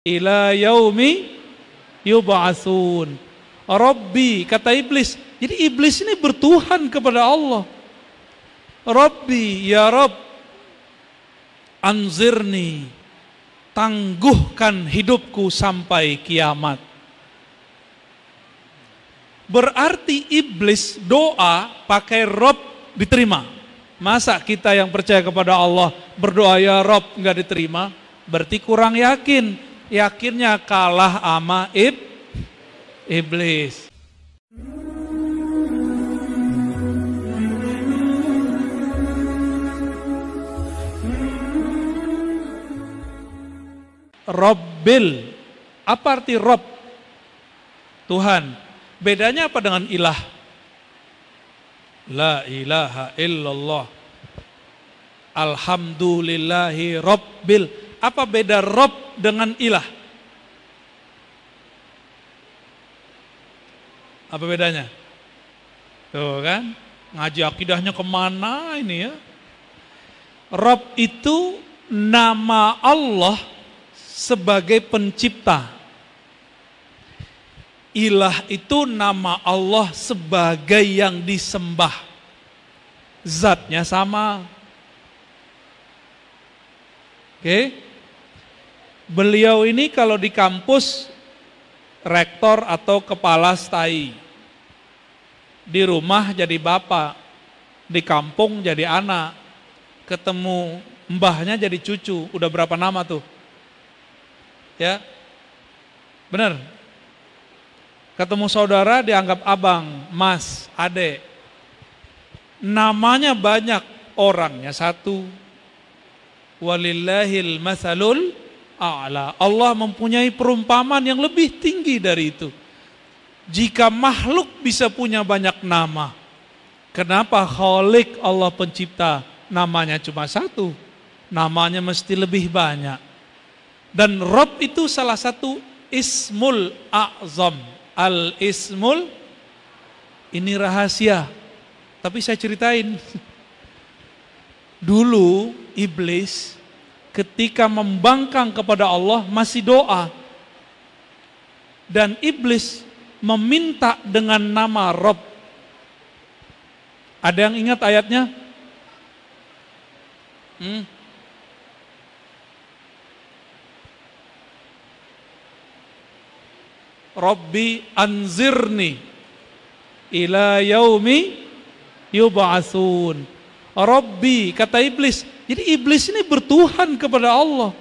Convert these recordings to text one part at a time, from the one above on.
ila yaumi yub'atsun. Rabbi, kata iblis. Jadi iblis ini bertuhan kepada Allah. Rabbi, ya Rabb, anzirni, tangguhkan hidupku sampai kiamat. Berarti iblis doa pakai Rabb diterima. Masa kita yang percaya kepada Allah berdoa ya Rabb enggak diterima? Berarti kurang yakin. Yakinnya kalah sama iblis. Rabbil, apa arti Rabb? Tuhan. Bedanya apa dengan ilah? La ilaha illallah. Alhamdulillahi Rabbil. Apa beda Rabb dengan ilah? Apa bedanya? Tuh kan, ngaji akidahnya kemana ini ya? Rabb itu nama Allah sebagai pencipta. Ilah itu nama Allah sebagai yang disembah. Zatnya sama. Oke. Beliau ini kalau di kampus rektor atau kepala stai. Di rumah jadi bapak, di kampung jadi anak. Ketemu mbahnya jadi cucu. Udah berapa nama tuh? Ya, benar. Ketemu saudara dianggap abang, mas, adek. Namanya banyak, orangnya satu. Walillahil masalul a'la. Allah mempunyai perumpamaan yang lebih tinggi dari itu. Jika makhluk bisa punya banyak nama, kenapa Khalik Allah pencipta namanya cuma satu? Namanya mesti lebih banyak. Dan Rabb itu salah satu ismul a'zam. Al-ismul, ini rahasia. Tapi saya ceritain. Dulu iblis ketika membangkang kepada Allah masih doa. Dan iblis meminta dengan nama Rabb. Ada yang ingat ayatnya? Rabbi anzirni ila yaumi yub'atsun. Rabbi, kata iblis. Jadi iblis ini bertuhan kepada Allah.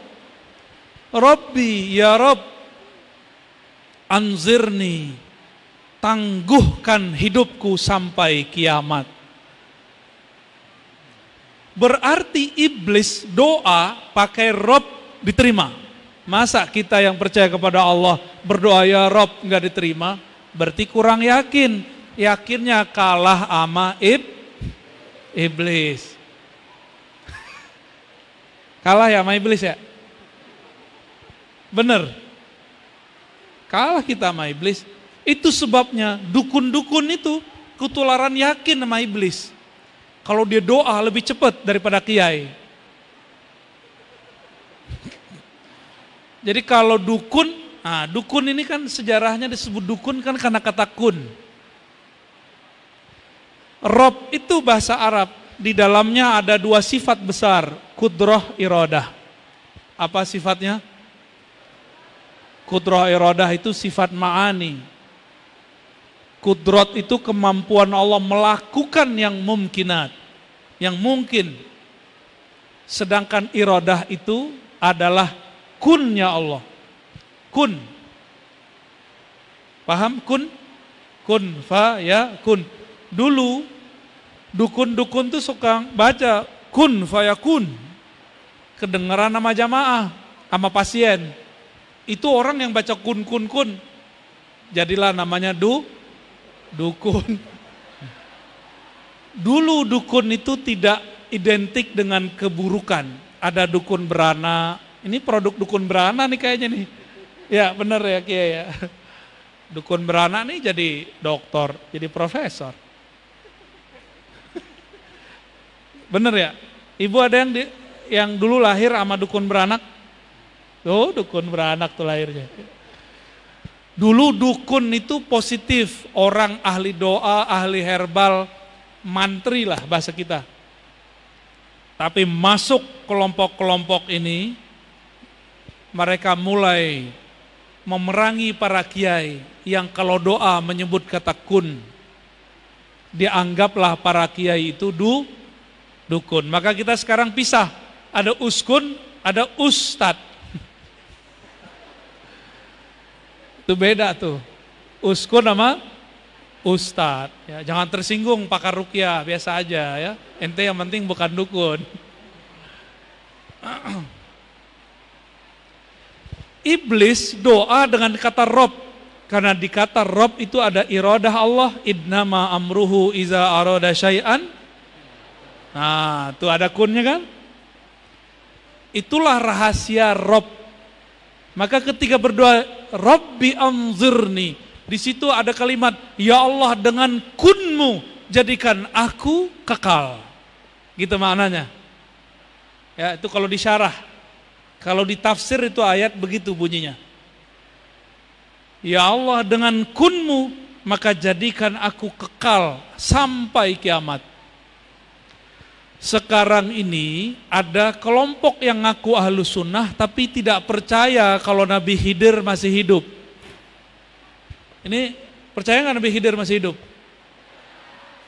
Rabbi, ya Rabb, anzirni, tangguhkan hidupku sampai kiamat. Berarti iblis doa pakai Rabb diterima. Masa kita yang percaya kepada Allah berdoa ya Rabb enggak diterima? Berarti kurang yakin. Yakinnya kalah sama iblis. Kalah ya sama iblis ya? Bener. Kalah kita sama iblis. Itu sebabnya dukun-dukun itu ketularan yakin sama iblis. Kalau dia doa lebih cepat daripada kiai. Jadi kalau dukun, dukun ini kan sejarahnya disebut dukun kan karena kata kun. Rabb itu bahasa Arab, di dalamnya ada dua sifat besar, kudrah iradah. Apa sifatnya? Kudrah iradah itu sifat ma'ani. Kudrat itu kemampuan Allah melakukan yang mumkinat, yang mungkin. Sedangkan iradah itu adalah kunnya Allah. Kun. Paham? Kun? Kun, fa, ya, kun. Dulu, dukun-dukun tuh suka baca kun, fa, ya, kun. Kedengaran sama jamaah, sama pasien. Itu orang yang baca kun, kun, kun. Jadilah namanya dukun. Dulu dukun itu tidak identik dengan keburukan. Ada dukun beranak. Ini produk dukun beranak nih kayaknya nih. Ya benar ya Kiai ya. Dukun beranak nih jadi doktor, jadi profesor. Bener ya? Ibu ada yang dulu lahir sama dukun beranak? Tuh dukun beranak tuh lahirnya. Dulu dukun itu positif, orang ahli doa, ahli herbal, mantri lah bahasa kita. Tapi masuk kelompok-kelompok ini, mereka mulai memerangi para kiai yang kalau doa menyebut kata kun. Dianggaplah para kiai itu dukun. Maka kita sekarang pisah, ada uskun, ada ustad. Itu beda tuh, uskun sama ustad. Ya, jangan tersinggung pakar ruqyah, biasa aja ya. Ente yang penting bukan dukun. Iblis doa dengan kata Rob, karena di kata Rob itu ada iradah Allah, innama amruhu iza arada syai'an. Nah, tuh ada kunnya kan? Itulah rahasia Rob. Maka ketika berdoa, Rabbi anzirni, di situ ada kalimat, ya Allah dengan kunmu jadikan aku kekal. Gitu maknanya. Ya, itu kalau disyarah. Kalau ditafsir itu ayat begitu bunyinya. Ya Allah dengan kunmu maka jadikan aku kekal sampai kiamat. Sekarang ini ada kelompok yang ngaku ahlus sunnah tapi tidak percaya kalau Nabi Khidir masih hidup. Ini percaya nggak Nabi Khidir masih hidup?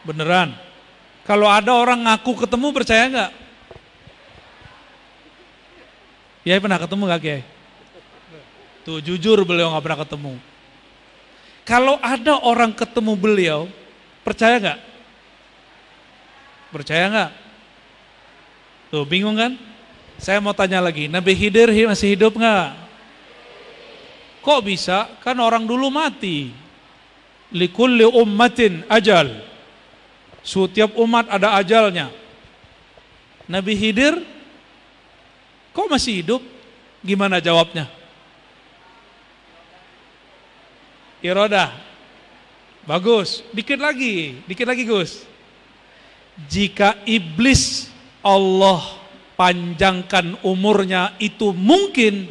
Beneran? Kalau ada orang ngaku ketemu percaya nggak? Kiai pernah ketemu nggak Kiai? Tuh jujur beliau nggak pernah ketemu. Kalau ada orang ketemu beliau, percaya nggak? Percaya nggak? Tuh bingung kan? Saya mau tanya lagi, Nabi Khidir masih hidup nggak? Kok bisa? Kan orang dulu mati. Likulli ummatin ajal. Setiap umat ada ajalnya. Nabi Khidir kok masih hidup? Gimana jawabnya? Iradah. Bagus. Dikit lagi Gus. Jika iblis Allah panjangkan umurnya itu mungkin,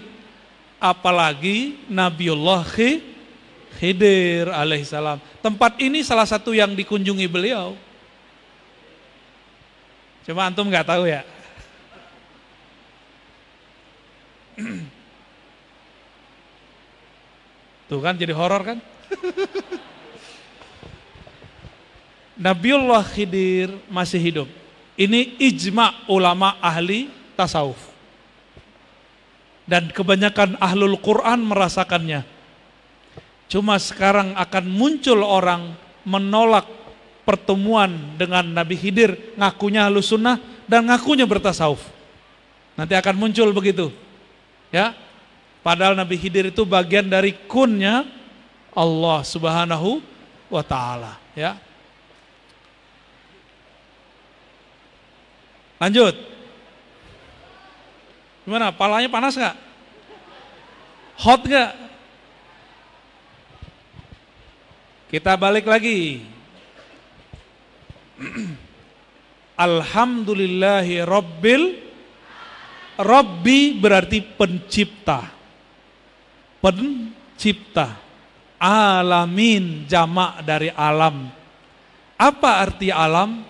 apalagi Nabiullah Khidir alaihissalam. Tempat ini salah satu yang dikunjungi beliau. Cuma antum nggak tahu ya. Tuh kan jadi horor kan? Nabiullah Khidir masih hidup. Ini ijma ulama ahli tasawuf. Dan kebanyakan ahlul Quran merasakannya. Cuma sekarang akan muncul orang menolak pertemuan dengan Nabi Khidir, ngakunya ahlus sunnah dan ngakunya bertasawuf. Nanti akan muncul begitu. Ya. Padahal Nabi Khidir itu bagian dari kunnya Allah Subhanahu wa taala, ya. Lanjut. Gimana? Palanya panas nggak? Hot nggak? Kita balik lagi. Alhamdulillahi Rabbi berarti pencipta. Pencipta. Alamin jamak dari alam. Apa arti alam?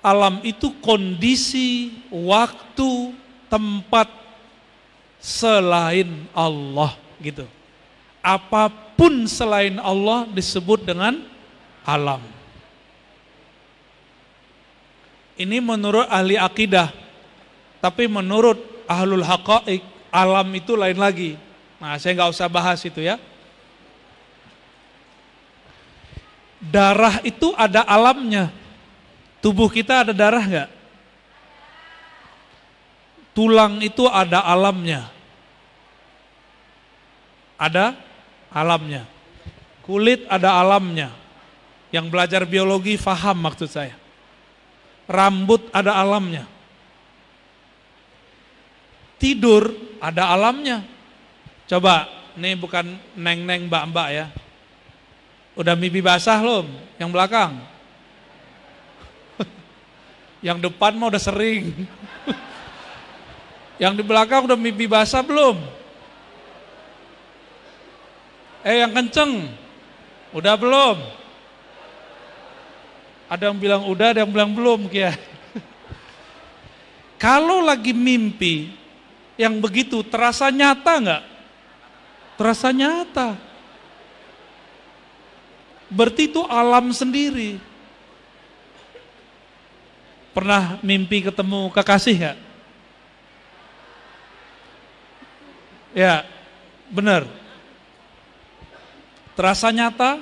Alam itu kondisi, waktu, tempat selain Allah gitu. Apapun selain Allah disebut dengan alam. Ini menurut ahli akidah. Tapi menurut ahlul haqa'iq, alam itu lain lagi. Nah, saya nggak usah bahas itu ya. Darah itu ada alamnya. Tubuh kita ada darah nggak? Tulang itu ada alamnya. Ada alamnya. Kulit ada alamnya. Yang belajar biologi faham maksud saya. Rambut ada alamnya. Tidur ada alamnya. Coba, ini bukan neng-neng mbak-mbak ya. Udah mimpi basah belum? Yang belakang? Yang depan mah udah sering. Yang di belakang udah mimpi basah belum? Yang kenceng. Udah belum? Ada yang bilang udah, ada yang bilang belum, Kiai. Kalau lagi mimpi yang begitu terasa nyata nggak? Terasa nyata. Berarti itu alam sendiri. Pernah mimpi ketemu kekasih nggak? Ya, benar. Terasa nyata?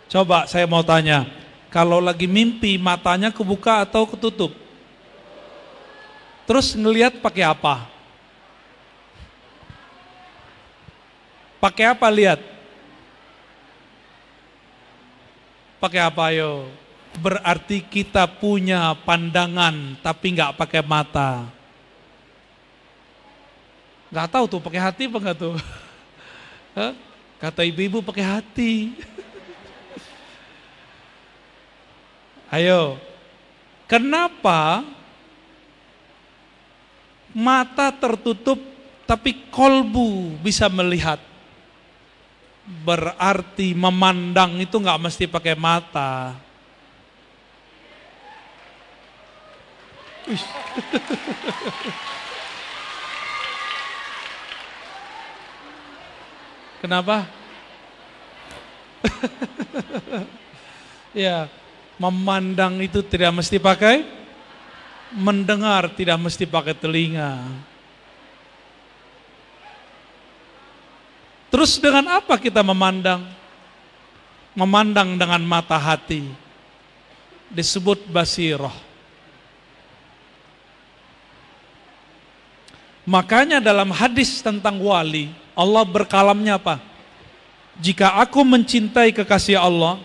Coba saya mau tanya, kalau lagi mimpi matanya kebuka atau ketutup? Terus ngelihat pakai apa? Pakai apa lihat? Pakai apa yo? Berarti kita punya pandangan tapi nggak pakai mata. Nggak tahu tuh pakai hati apa nggak tuh? Kata ibu-ibu pakai hati. Ayo, kenapa mata tertutup tapi kolbu bisa melihat? Berarti memandang itu nggak mesti pakai mata. Kenapa? Ya, memandang itu tidak mesti pakai, mendengar tidak mesti pakai telinga. Terus dengan apa kita memandang? Memandang dengan mata hati. Disebut basirah. Makanya dalam hadis tentang wali, Allah berkalamnya apa? Jika aku mencintai kekasih Allah,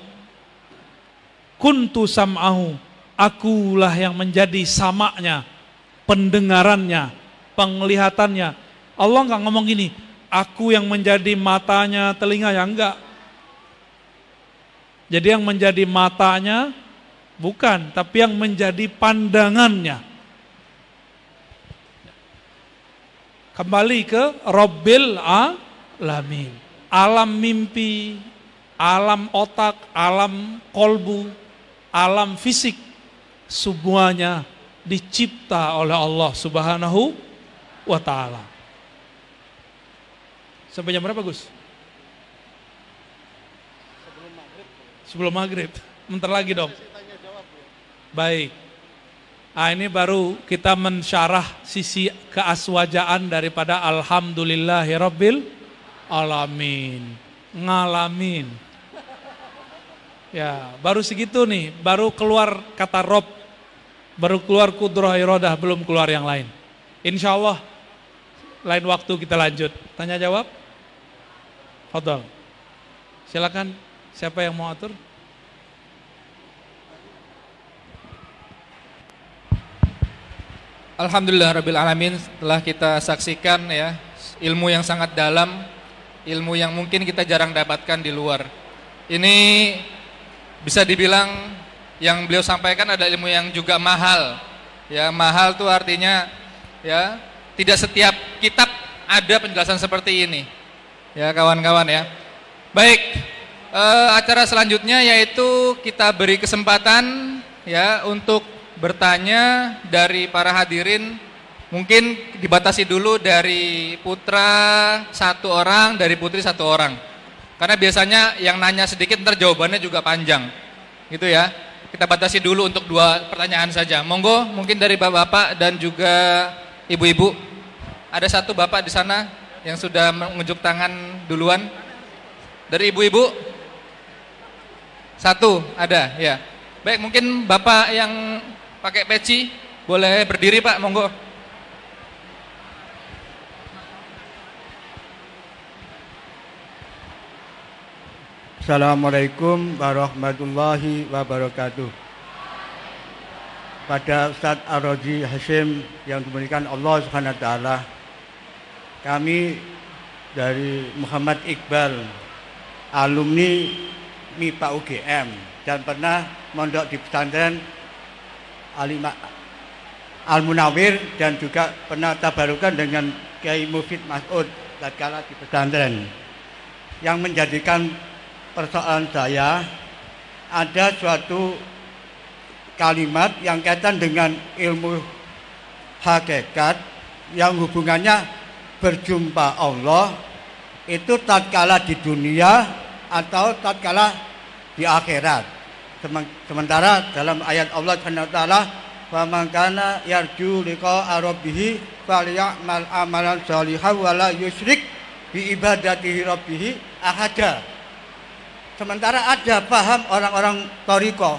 kuntu sam'ahu, akulah yang menjadi samaknya, pendengarannya, penglihatannya. Allah enggak ngomong gini, aku yang menjadi matanya, telinganya, enggak. Jadi yang menjadi matanya bukan, tapi yang menjadi pandangannya. Kembali ke Rabbil Alamin. Alam mimpi, alam otak, alam kolbu, alam fisik, semuanya dicipta oleh Allah Subhanahu wa ta'ala. Sampai jam berapa, Gus? Sebelum maghrib. Bentar lagi dong. Baik. Nah, ini baru kita mensyarah sisi keaswajaan daripada alhamdulillahirabbil alamin. Ngalamin. Ya, baru segitu nih, baru keluar kata Rob, baru keluar kudrah iradah, belum keluar yang lain. Insya Allah lain waktu kita lanjut. Tanya jawab. Fadhal. Silakan, siapa yang mau atur? Alhamdulillah rabbil alamin, setelah kita saksikan ya ilmu yang sangat dalam, ilmu yang mungkin kita jarang dapatkan di luar. Ini bisa dibilang yang beliau sampaikan ada ilmu yang juga mahal. Ya, mahal tuh artinya ya tidak setiap kitab ada penjelasan seperti ini. Ya, kawan-kawan ya. Baik, acara selanjutnya yaitu kita beri kesempatan ya untuk bertanya dari para hadirin. Mungkin dibatasi dulu dari putra 1 orang, dari putri 1 orang. Karena biasanya yang nanya sedikit ntar jawabannya juga panjang. Gitu ya. Kita batasi dulu untuk 2 pertanyaan saja. Monggo, mungkin dari bapak-bapak dan juga ibu-ibu. Ada 1 bapak di sana yang sudah mengunjuk tangan duluan. Dari ibu-ibu? 1 ada, ya. Baik, mungkin bapak yang pakai peci boleh berdiri, Pak, monggo. Assalamualaikum warahmatullahi wabarakatuh. Pada Ustadz Ar-Raji Hashim yang dimuliakan Allah Subhanahu wa taala, kami dari Muhammad Iqbal, alumni MIPA UGM dan pernah mondok di pesantren Al-Munawir dan juga pernah tabarukan dengan Kiai Mufid Mas'ud tatkala di pesantren. yang menjadikan persoalan saya, ada suatu kalimat yang kaitan dengan ilmu hakikat yang hubungannya berjumpa Allah itu tatkala di dunia atau tatkala di akhirat. Sementara dalam ayat Allah Subhanahu wa taala, "Wa man kana yarju liqa'a rabbih falyamal amalan shalihan wa la yusyrik bi ibadatihi rabbih ahada." Sementara ada paham orang-orang thariqah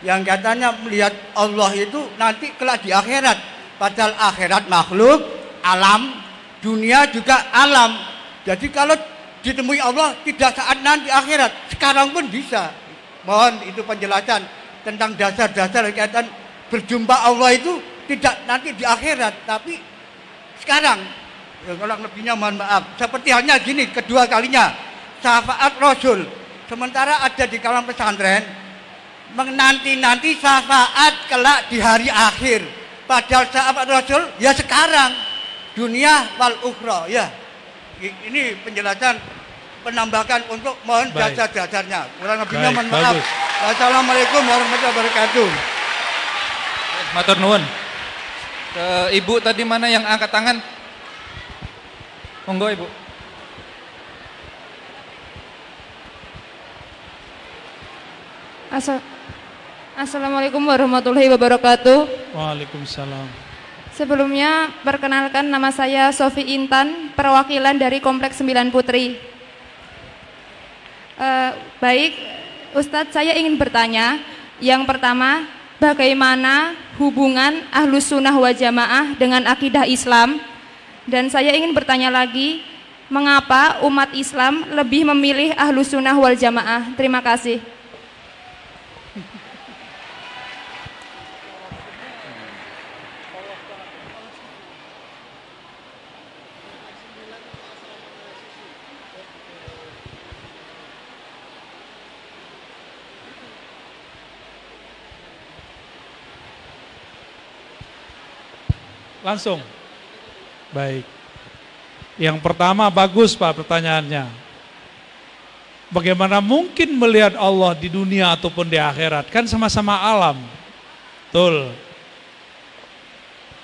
yang katanya melihat Allah itu nanti kelak di akhirat. Padahal akhirat makhluk, alam, dunia juga alam. Jadi kalau ditemui Allah tidak saat nanti akhirat, sekarang pun bisa. Mohon itu penjelasan tentang dasar-dasar kaitan berjumpa Allah itu tidak nanti di akhirat, tapi sekarang. Ya, kalau lebihnya mohon maaf. Seperti halnya gini, kedua kalinya syafaat Rasul. Sementara ada di kalangan pesantren menanti-nanti syafaat kelak di hari akhir. Padahal syafaat Rasul ya sekarang, dunia wal ukhra ya. Ini penjelasan penambahkan untuk mohon dasar-dasarnya. Kurang lebihnya mohon maaf. Wassalamualaikum warahmatullahi wabarakatuh. Matur nuwun. Ke Ibu tadi mana yang angkat tangan? Monggo Ibu. Assalamualaikum warahmatullahi wabarakatuh. Waalaikumsalam. Sebelumnya perkenalkan, nama saya Sofi Intan, perwakilan dari Kompleks 9 Putri. Baik, Ustadz, saya ingin bertanya. Yang pertama, bagaimana hubungan Ahlus Sunnah wal Jamaah dengan akidah Islam? Dan saya ingin bertanya lagi, mengapa umat Islam lebih memilih Ahlus Sunnah wal Jamaah? Terima kasih. Langsung. Baik. Yang pertama bagus Pak pertanyaannya. Bagaimana mungkin melihat Allah di dunia ataupun di akhirat? Kan sama-sama alam. Betul.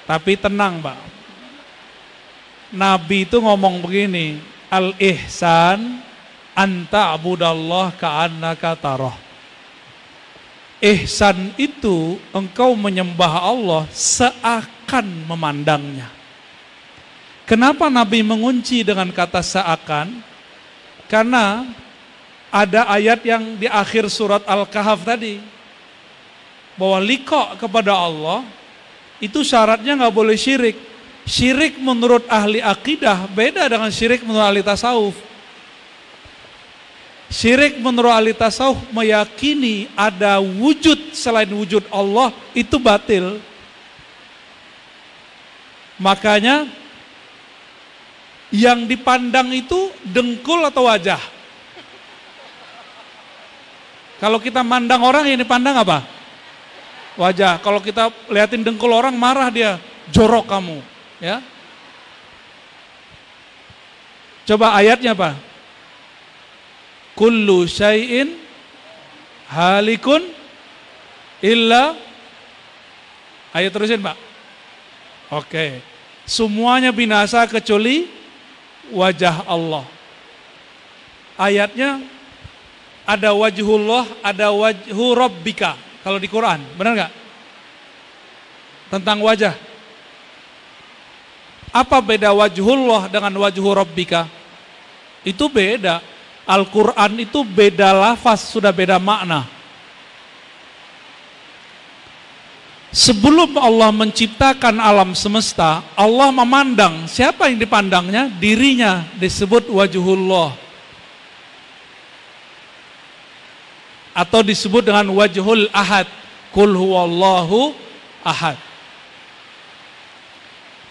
Tapi tenang Pak. Nabi itu ngomong begini, al-ihsan anta abudallah ka'annaka tarah. Ihsan itu engkau menyembah Allah seakan memandangnya. Kenapa Nabi mengunci dengan kata seakan? Karena ada ayat yang di akhir surat Al-Kahf tadi, bahwa liqa kepada Allah itu syaratnya nggak boleh syirik. Syirik menurut ahli akidah beda dengan syirik menurut ahli tasawuf. Syirik menurut ahli tasawuf meyakini ada wujud selain wujud Allah, itu batil. Makanya yang dipandang itu dengkul atau wajah. Kalau kita mandang orang yang dipandang apa? Wajah. Kalau kita liatin dengkul orang marah dia, jorok kamu, ya. Coba ayatnya apa? Kullu syai'in halikun illa, ayo terusin Pak. Oke. Semuanya binasa kecuali wajah Allah. Ayatnya ada wajhullah, ada wajhu rabbika. Kalau di Quran, benar nggak? Tentang wajah. Apa beda wajhullah dengan wajhu rabbika? Itu beda. Al-Quran itu beda lafaz, sudah beda makna. Sebelum Allah menciptakan alam semesta, Allah memandang. Siapa yang dipandangnya? Dirinya, disebut wajhullah. Atau disebut dengan wajhul ahad. Qul huwallahu ahad.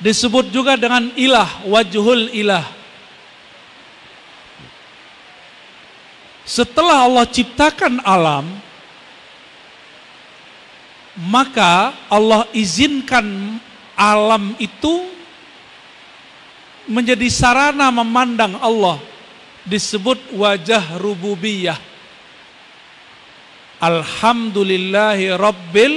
Disebut juga dengan ilah, wajhul ilah. Setelah Allah ciptakan alam, maka Allah izinkan alam itu menjadi sarana memandang Allah. disebut wajah rububiyah. Alhamdulillahi Rabbil.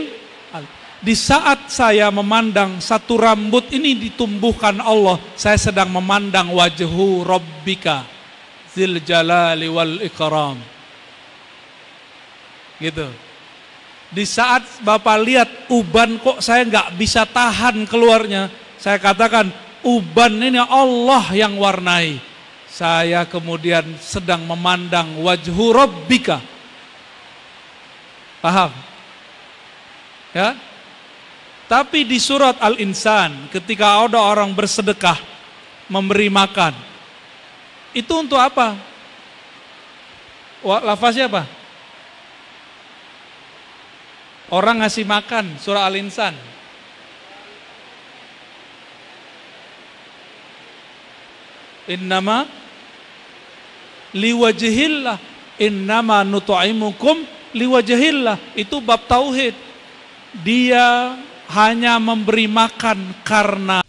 Di saat saya memandang satu rambut ini ditumbuhkan Allah, saya sedang memandang wajhu Rabbika Zil Jalali wal Ikram. Gitu. Di saat Bapak lihat uban kok saya nggak bisa tahan keluarnya, saya katakan uban ini Allah yang warnai. Saya kemudian sedang memandang wajhu Rabbika. Paham? Ya? Tapi di surat Al-Insan ketika ada orang bersedekah memberi makan, itu untuk apa? Lafaznya apa? Orang ngasih makan, surah Al-Insan. Innama liwajhillah, innama nut'imukum liwajhillah. Itu bab tauhid. Dia hanya memberi makan karena